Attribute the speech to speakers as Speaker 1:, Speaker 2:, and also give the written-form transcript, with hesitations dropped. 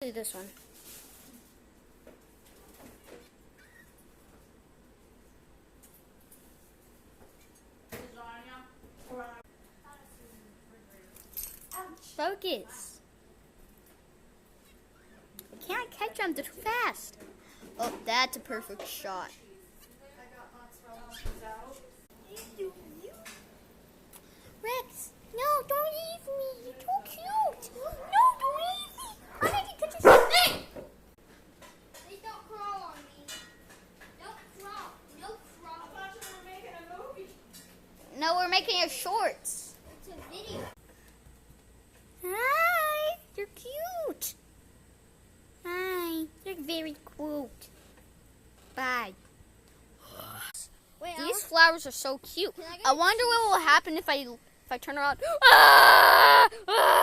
Speaker 1: do this one. Focus. I can't catch them, they're too fast. Oh, that's a perfect shot. Rex, no, don't leave me. You're too cute. No, don't leave me. I'm going to catch you. Hey!
Speaker 2: Please don't crawl on me. Don't crawl. No crawl.
Speaker 3: I thought you were making a movie.
Speaker 1: No, we're making a shorts.
Speaker 2: It's a video.
Speaker 1: Hi, you're cute. Hi, you're very cute. Bye.
Speaker 2: Wait,
Speaker 1: These flowers are so cute.
Speaker 2: Can I get
Speaker 1: I
Speaker 2: a
Speaker 1: wonder
Speaker 2: piece?
Speaker 1: what will happen if I turn around. Ah! Ah!